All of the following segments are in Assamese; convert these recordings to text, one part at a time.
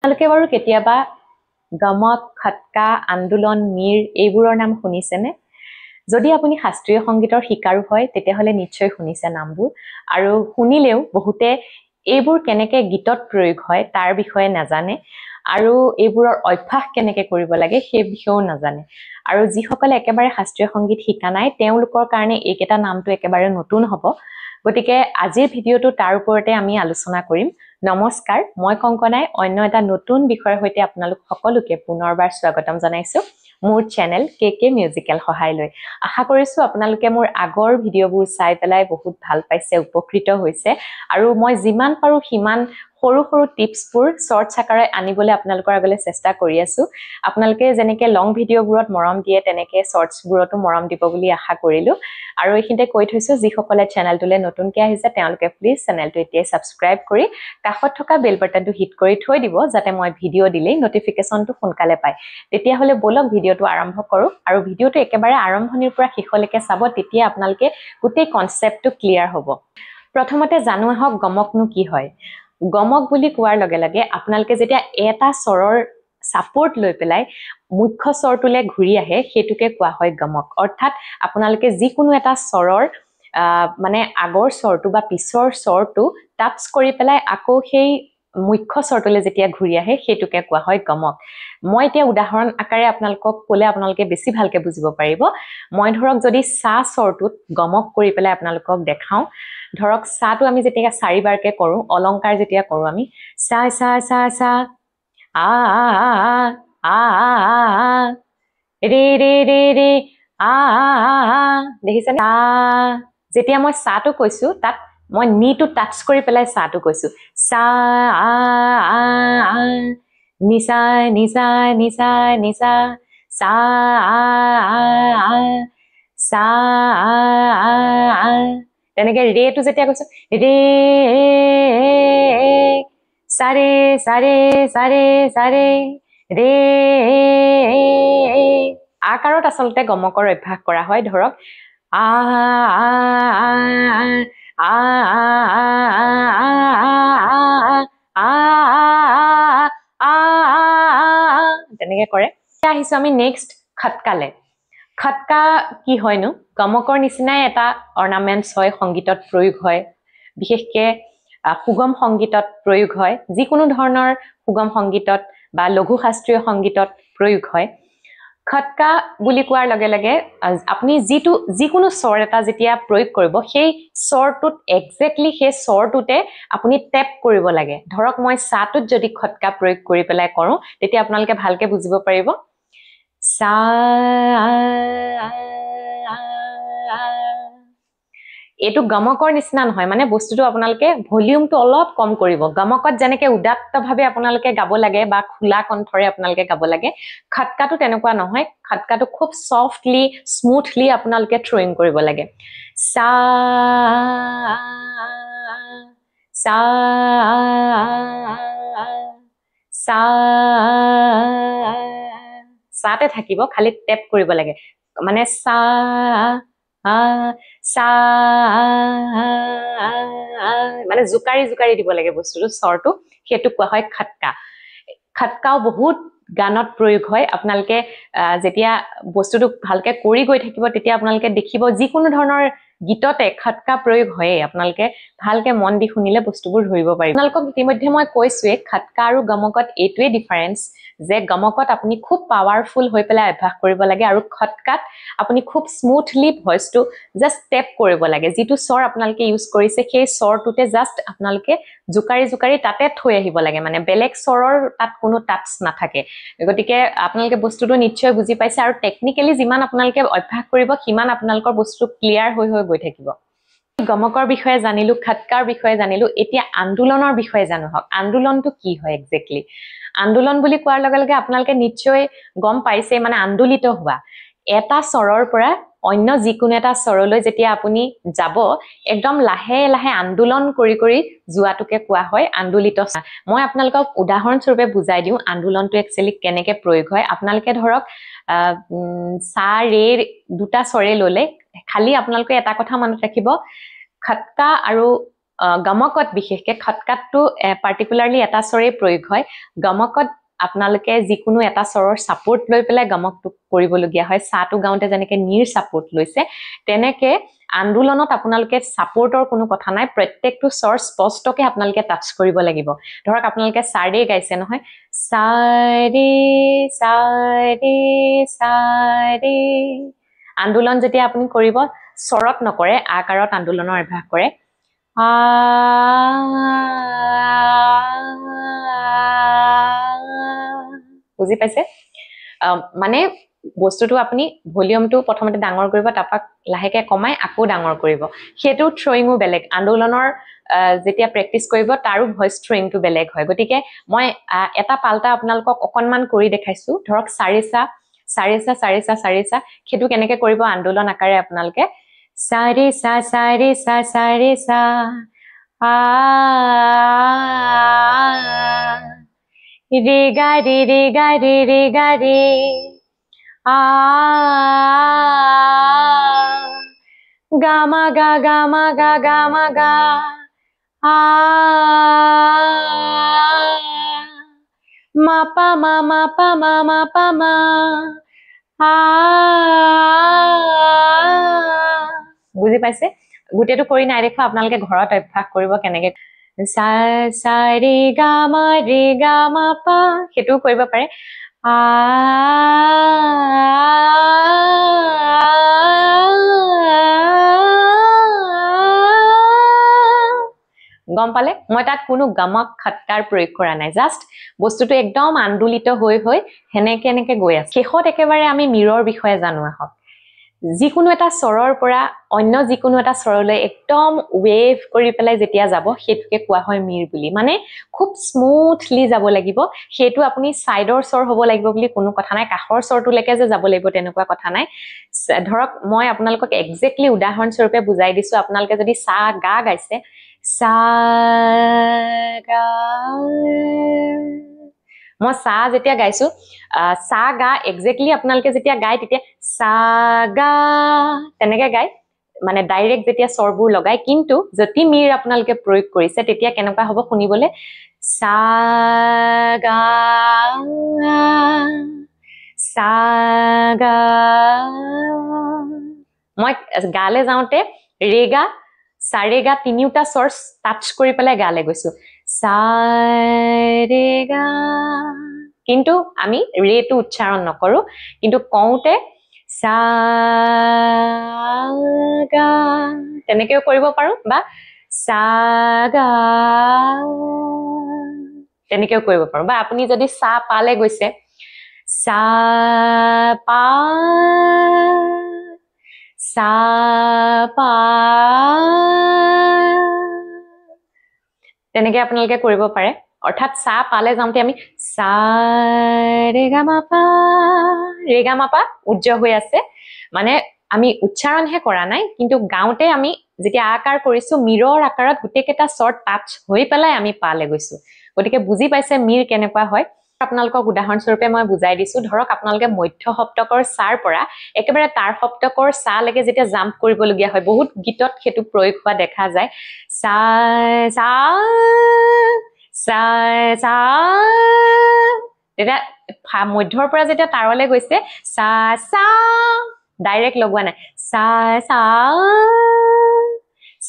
আপোনালোকে বাৰু কেতিয়াবা গমক, খটকা, আন্দোলন, মিৰ এইবোৰৰ নাম শুনিছেনে? যদি আপুনি শাস্ত্ৰীয় সংগীতৰ শিকাৰু হয় তেতিয়াহ'লে নিশ্চয় শুনিছে নামবোৰ আৰু শুনিলেও বহুতে এইবোৰ কেনেকে গীতত প্ৰয়োগ হয় তাৰ বিষয়ে নাজানে আৰু এইবোৰৰ অভ্যাস কেনেকে কৰিব লাগে সেই বিষয়েও নাজানে আৰু যিসকলে একেবাৰে শাস্ত্ৰীয় সংগীত শিকা নাই তেওঁলোকৰ কাৰণে এইকেইটা নামটো একেবাৰে নতুন হ'ব গতিকে আজিৰ ভিডিঅ'টো তাৰ ওপৰতে আমি আলোচনা কৰিম নমস্কাৰ মই কংকনাই অন্য এটা নতুন বিষয়ৰ সৈতে আপোনালোক সকলোকে পুনৰবাৰ স্বাগতম জনাইছো মোৰ চেনেল কেকে মিউজিকেল সহায় লৈ আশা কৰিছো আপোনালোকে মোৰ আগৰ ভিডিঅ'বোৰ চাই পেলাই বহুত ভাল পাইছে উপকৃত হৈছে আৰু মই যিমান পাৰো সিমান সৰু সৰু টিপছবোৰ শৰ্টছ আকাৰে আনিবলৈ আপোনালোকৰ আগলৈ চেষ্টা কৰি আছো আপোনালোকে যেনেকে লং ভিডিঅ'বোৰত মৰম দিয়ে তেনেকে শৰ্টছবোৰতো মৰম দিব বুলি আশা কৰিলো আৰু এইখিনিতে কৈ থৈছো যিসকলে চেনেলটোলে নতুনকৈ আহিছে তেওঁলোকে প্লিজ চেনেলটো এতিয়া সাবস্ক্ৰাইব কৰি কাষত থকা বেল বাটনটো হিট কৰি থৈ দিব যাতে মই ভিডিঅ' দিলেই নটিফিকেশনটো সোনকালে পায় তেতিয়াহলে বলক ভিডিঅ'টো আৰম্ভ কৰো আৰু ভিডিঅ'টো একেবাৰে আৰম্ভণিৰ পৰা শেষলৈকে চাব তেতিয়া আপোনালোকে গোটেই কনসেপ্টটো ক্লিয়াৰ হ'ব প্ৰথমতে জানো আহক গমকনো কি হয় গমক বুলি কোৱাৰ লগে লগে আপোনালোকে যেতিয়া এটা স্বৰৰ সাপোৰ্ট লৈ পেলাই মুখ্য স্বৰটোলে ঘূৰি আহে হেতুকে কোৱা হয় গমক অৰ্থাৎ আপোনালোকে যিকোনো এটা স্বৰৰ মানে আগৰ স্বৰটো বা পিছৰ স্বৰটো টাচ কৰি পেলাই আকৌ সেই মুখ্য স্বৰটোলে যেতিয়া ঘূৰি আহে হেতুকে কোৱা হয় গমক মই এতিয়া উদাহৰণ আকাৰে আপোনালোকক ক'লে আপোনালোকে বেছি ভালকে বুজিব পাৰিব মই ধৰক যদি সা স্বৰটোত গমক কৰি পেলাই আপোনালোকক দেখাও ধৰক সাটো আমি যেতিয়া চাৰিবাৰকে কৰো অলংকাৰ যেতিয়া কৰো আমি সা সা সা সা আ আ আ আ ৰে ৰে ৰে ৰে আ দেখিছেনে যেতিয়া মই সাটো কৈছো তাত মই নিটো টাচ কৰি পেলাই সাটো কৈছো সা আ আ নিসা নিসা নিসা নিসা সা আ আ সা আ তেনেকে ৰেটো যেতিয়া কৈছো ৰে সাৰে সাৰে সাৰে সাৰে ৰে আকাৰত আচলতে গমকৰ অভ্যাস কৰা হয় ধৰক আ আ আ তেনেকে কৰে আহিছো আমি নেক্সট খটকালে খটকা কি হয়নো গমকৰ নিচিনাই এটা অৰ্নামেন্টছ হয় সংগীতত প্ৰয়োগ হয় বিশেষকে সুগম সংগীতত প্ৰয়োগ হয় যিকোনো ধৰণৰ সুগম সংগীতত বা লঘু শাস্ত্ৰীয় সংগীতত প্ৰয়োগ হয় খটকা বুলি কোৱাৰ লগে লগে আপুনি যিকোনো স্বৰ এটা যেতিয়া প্ৰয়োগ কৰিব সেই স্বৰটোত এক্স্যাক্টলি সেই স্বৰটোতে আপুনি টেপ কৰিব লাগে ধৰক মই সাটোত যদি খটকা প্ৰয়োগ কৰি পেলাই কৰো তেতিয়া আপোনালোকে ভালকে বুজিব পাৰিব সা এইটো গমকৰ নিচিনা নহয় মানে বস্তুটো আপোনালোকে ভলিউমটো অলপ কম কৰিব গমকত যেনেকে উদাত্তভাৱে আপোনালোকে গাব লাগে বা খোলা কণ্ঠৰে আপোনালোকে গাব লাগে খটকাটো তেনেকুৱা নহয় খটকাটো খুব সফটলি স্মুথলি আপোনালোকে থ্ৰোইং কৰিব লাগে সা সা সা সাতে থাকিব খালি টেপ কৰিব লাগে মানে সা সা মানে জুকাৰি জুকাৰি দিব লাগে বস্তুটো স্বৰটো হেতু কোৱা হয় খটকা খটকাও বহুত গানত প্ৰয়োগ হয় আপোনালোকে যেতিয়া বস্তুটো ভালকে কৰি গৈ থাকিব তেতিয়া আপোনালোকে দেখিব যিকোনো ধৰণৰ গীততে খটকা প্ৰয়োগ হয় আপোনালোকে ভালকে মন দি শুনিলে বস্তুবোৰ ধৰিব পাৰিব আপোনালোকক ইতিমধ্যে মই কৈছোৱে খটকা আৰু গমকত এইটোৱে ডিফাৰেন্স যে গমকত আপুনি খুব পাৱাৰফুল হৈ পেলাই অভ্যাস কৰিব লাগে আৰু খটকাত আপুনি খুব স্মুথলি ভয়েসটো জাস্ট টেপ কৰিব লাগে যেটো স্বৰ আপোনালোকে ইউজ কৰিছে সেই স্বৰটোতে জাস্ট আপোনালোকে জুকাৰি জুকাৰি তাতে থৈ আহিব লাগে মানে বেলেগ স্বৰৰ তাত কোনো টাচ নাথাকে গতিকে আপোনালোকে বস্তুটো নিশ্চয় বুজি পাইছে আৰু টেকনিক্যালি যিমান আপোনালোকে অভ্যাস কৰিব সিমান আপোনালোকৰ বস্তু ক্লিয়াৰ হৈ গৈ থাকিব গমকৰ বিষয়ে জানিলো খটকাৰ বিষয়ে জানিলো এতিয়া আন্দোলনৰ বিষয়ে জানো হক আন্দোলনটো কি হয় এক্স্যাক্টলি আন্দোলন বুলি কোৱাৰ লগে লগে আপোনালোকে নিশ্চয় গম পাইছে মানে আন্দোলিত হোৱা এটা স্বৰৰ পৰা অন্য যিকোনো এটা স্বৰলৈ যেতিয়া আপুনি যাব একদম লাহে লাহে আন্দোলন কৰি কৰি যোৱাটোকে কোৱা হয় আন্দোলিত মই আপোনালোকক উদাহৰণ স্বৰূপে বুজাই দিও আন্দোলনটো একচুয়ালি কেনেকে প্ৰয়োগ হয় আপোনালোকে ধৰক সা ৰে দুটা স্বৰে ললে খালি আপোনালোকে এটা কথা মনত ৰাখিব খটকা আৰু গমকত বিশেষকৈ খটকাতটো পাৰ্টিকুলাৰলি এটা স্বৰেই প্ৰয়োগ হয় গমকত আপোনালোকে যিকোনো এটা স্বৰৰ সাপোৰ্ট লৈ পেলাই গমকটো কৰিবলগীয়া হয় সাটো গাওঁতে যেনেকৈ নিৰ সাপোৰ্ট লৈছে তেনেকৈ আন্দোলনত আপোনালোকে সাপোৰ্টৰ কোনো কথা নাই প্ৰত্যেকটো স্বৰ স্পষ্টকৈ আপোনালোকে টাচ কৰিব লাগিব ধৰক আপোনালোকে সাৰে গাইছে নহয় সাৰে সাৰে সাৰে আন্দোলন যেতিয়া আপুনি কৰিব স্বৰত নকৰে আকাৰত আন্দোলনৰ অভ্যাস কৰে বুজি পাইছে মানে বস্তুটো আপুনি ভলিউমটো প্ৰথমতে ডাঙৰ কৰিব তাৰপা লাহেকে কমাই আকৌ ডাঙৰ কৰিব সেইটো থ্ৰয়িংও বেলেগ আন্দোলনৰ যেতিয়া প্ৰেক্টিস কৰিব তাৰো ভয়েস থ্ৰয়িংটো বেলেগ হয় গতিকে মই এটা পাল্টা আপোনালোকক অকনমান কৰি দেখাইছো ধৰক সাৰেসা সাৰেসা সাৰেসা সাৰেসা সেইটো কেনেকৈ কৰিব আন্দোলন আকাৰে আপোনালোকে সাৰেসা সাৰেসা সাৰেসা রে গা রে রে গা রে রে গা রে গামা গা গামা গা গামা গা মা পা মা মা পা মা মা পা মা বুজি পাইছে গোটেইটো কৰি নাই দেখো আপোনালোকে ঘৰত অভ্যাস কৰিব কেনেকৈ সা সা ৰে গা মা পা সেইটো কৰিব পাৰে গম পালে মই তাত কোনো গমক খটকাৰ প্ৰয়োগ কৰা নাই জাস্ট বস্তুটো একদম আন্দোলিত হৈ হেনেকে গৈ আছে শেষত একেবাৰে আমি মিৰৰ বিষয়ে জানো আহক যিকোনো এটা স্বৰৰ পৰা অন্য যিকোনো এটা স্বৰলৈ একদম ৱেভ কৰি পেলাই যেতিয়া যাব সেইটোকে কোৱা হয় মিৰ বুলি মানে খুব স্মুথলি যাব লাগিব সেইটো আপুনি সাইডৰ স্বৰ হ'ব লাগিব বুলি কোনো কথা নাই কাষৰ স্বৰটোলৈকে যে যাব লাগিব তেনেকুৱা কথা নাই ধৰক মই আপোনালোকক এক্সেক্টলি উদাহৰণ স্বৰূপে বুজাই দিছো আপোনালোকে যদি সা গা গাইছে সা গা মই সা যেতিয়া গাইছো সা গা এক্সেক্টলি আপোনালোকে যেতিয়া গায় তেতিয়া সা গা তেনেকে গায় মানে ডাইৰেক্ট যেতিয়া স্বৰবোৰ লগাই কিন্তু যদি মিৰ আপোনালোকে প্ৰয়োগ কৰিছে তেতিয়া কেনেকুৱা হ'ব শুনিবলে সা গা সা গা মই গালে যাওঁতে ৰেগা সাৰেগা তিনিটা স্বৰ টাচ কৰি পেলাই গালে গৈছো সাৰেগা কিন্তু আমি ৰেটো উচ্চাৰণ নকৰো কিন্তু কওঁতে সাগা তেনেকেও কৰিব পাৰো বা সাগা তেনেকেও কৰিব পাৰো বা আপুনি যদি সা পালে গৈছে সা পা সা পা তেনেকে আপোনালোকে কৰিব পাৰে অৰ্থাৎ সা পালে যাওঁতে আমি সা ৰে গা মা পা উজ্জ্ব হৈ আছে মানে আমি উচ্চাৰণহে কৰা নাই কিন্তু গাওঁতে আমি যেতিয়া আকাৰ কৰিছো মিৰৰ আকাৰত গুটেকেটা স্বৰ টাচ হৈ পেলাই আমি পালে গৈছো গতিকে বুজি পাইছে মিৰ কেনেকুৱা হয় আপোনালোকক উদাহৰণ স্বৰূপে মই বুজাই দিছো ধৰক আপোনালোকে মধ্য সপ্তকৰ সাৰ পৰা একেবাৰে তাৰ সপ্তকৰ সা লৈকে যেতিয়া জাম্প কৰিবলগীয়া হয় বহুত গীতত সেইটো প্ৰয়োগ হোৱা দেখা যায় সা সা সা সা তেতিয়া মধ্যৰ পৰা যেতিয়া তাৰলে গৈছে সা সা ডাইৰেক্ট লগোৱা নাই সা সা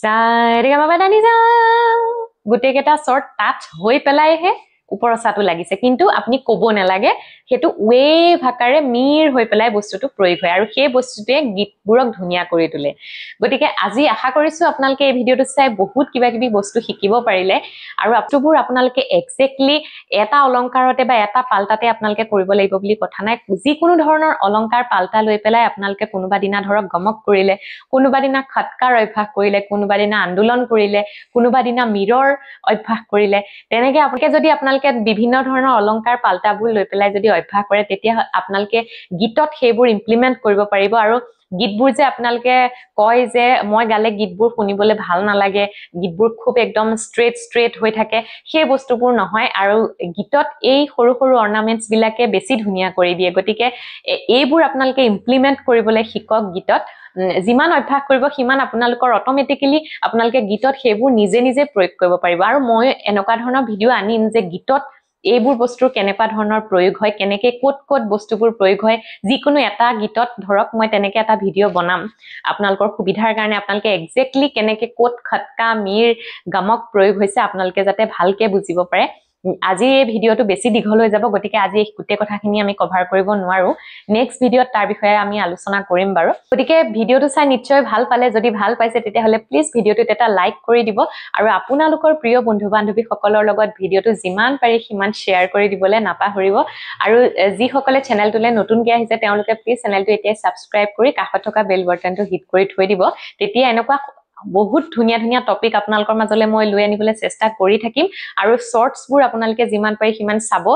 সা ৰে গা মা পা ধা নি সা গুটেকেটা স্বৰ টাচ হৈ পেলাইহে ওপৰৰ সাটো লাগিছে কিন্তু আপুনি ক'ব নালাগে হেতু ৱেভ আকাৰে মিৰ হৈ পেলাই বস্তুটো প্ৰয়োগ হয় আৰু সেই বস্তুটোৱে গীতবোৰক ধুনিয়া কৰি তোলে গতিকে আজি আশা কৰিছো আপোনালোকে এই ভিডিওটো চাই বহুত কিবা কিবি বস্তু শিকিব পাৰিলে আৰু আপুবোৰ আপোনালোকে এক্সেক্টলি এটা অলংকাৰতে বা এটা পাল্টাতে আপোনালোকে কৰিব লাগিব বুলি কথা নাই যিকোনো ধৰণৰ অলংকাৰ পাল্টা লৈ পেলাই আপোনালোকে কোনোবা দিনা ধৰক গমক কৰিলে কোনোবা দিনা খটকাৰ অভ্যাস কৰিলে কোনোবা দিনা আন্দোলন কৰিলে কোনোবা দিনা মিৰৰ অভ্যাস কৰিলে তেনেকে আপোনালোকে যদি আপোনালোকে বিভিন্ন ধৰণৰ অলংকাৰ পাল্টাবোৰ লৈ পেলাই যদি অভ্যাস কৰে তেতিয়া আপোনালোকে গীতত সেইবোৰ ইমপ্লিমেন্ট কৰিব পাৰিব আৰু গীতবোৰ যে আপোনালোকে কয় যে মই গালে গীতবোৰ শুনিবলৈ ভাল নালাগে, গীতবোৰ খুব একদম ষ্ট্ৰেট হৈ থাকে, সেই বস্তুবোৰ নহয়। আৰু গীতত এই সৰু সৰু অৰ্নামেণ্টছ বিলাকে বেছি ধুনীয়া কৰি দিয়ে। গতিকে এইবোৰ আপোনালোকে ইমপ্লিমেণ্ট কৰিবলৈ শিকক গীতত। যিমান অভ্যাস কৰিব সিমান আপোনালোকৰ অট'মেটিকেলি আপোনালোকে গীতত সেইবোৰ নিজে নিজে প্ৰয়োগ কৰিব পাৰিব। আৰু মই এনেকুৱা ধৰণৰ ভিডিঅ' আনিম যে গীতত এইবোৰ বস্তুৰ কেনেকুৱা ধৰণৰ প্ৰয়োগ হয়, কেনেকে ক'ত বস্তুবোৰ প্ৰয়োগ হয়, যিকোনো এটা গীতত ধৰক মই তেনেকে এটা ভিডিঅ' বনাম আপোনালোকৰ সুবিধাৰ কাৰণে। আপোনালোকে এক্সেক্টলি কেনেকে ক'ত খটকা মিৰ গমক প্ৰয়োগ হৈছে আপোনালোকে যাতে ভালকে বুজিব পাৰে। আজি এই ভিডিঅ'টো বেছি দীঘল হৈ যাব, গতিকে আজি এই গোটেই কথাখিনি আমি কভাৰ কৰিব নোৱাৰো। নেক্সট ভিডিঅ'ত তাৰ বিষয়ে আমি আলোচনা কৰিম বাৰু। গতিকে ভিডিঅ'টো চাই নিশ্চয় ভাল পালে, যদি ভাল পাইছে তেতিয়াহ'লে প্লিজ ভিডিঅ'টোত এটা লাইক কৰি দিব আৰু আপোনালোকৰ প্ৰিয় বন্ধু-বান্ধৱীসকলৰ লগত ভিডিঅ'টো যিমান পাৰি সিমান শ্বেয়াৰ কৰি দিবলৈ নাপাহৰিব। আৰু যিসকলে চেনেলটোলৈ নতুনকৈ আহিছে তেওঁলোকে প্লিজ চেনেলটো এতিয়া ছাবস্ক্ৰাইব কৰি কাষত থকা বেল বাটনটো হিট কৰি থৈ দিব। তেতিয়া এনেকুৱা বহুত ধুনীয়া ধুনীয়া টপিক আপোনালোকৰ মাজলৈ মই লৈ আনিবলৈ চেষ্টা কৰি থাকিম। আৰু শৰ্টছবোৰ আপোনালোকে যিমান পাৰি সিমান চাব।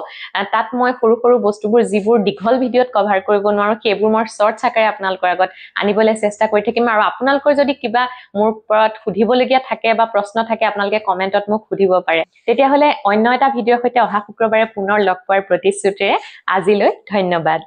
তাত মই সৰু সৰু বস্তুবোৰ যিবোৰ দীঘল ভিডিঅ'ত কভাৰ কৰিব নোৱাৰো সেইবোৰ মই শৰ্টছ আকাৰে আপোনালোকৰ আগত আনিবলৈ চেষ্টা কৰি থাকিম। আৰু আপোনালোকৰ যদি কিবা মোৰ ওপৰত সুধিবলগীয়া থাকে বা প্ৰশ্ন থাকে আপোনালোকে কমেণ্টত মোক সুধিব পাৰে। তেতিয়াহ'লে অন্য এটা ভিডিঅ'ৰ সৈতে অহা শুক্ৰবাৰে পুনৰ লগ পোৱাৰ প্ৰতিশ্ৰুতিৰে আজিলৈ ধন্যবাদ।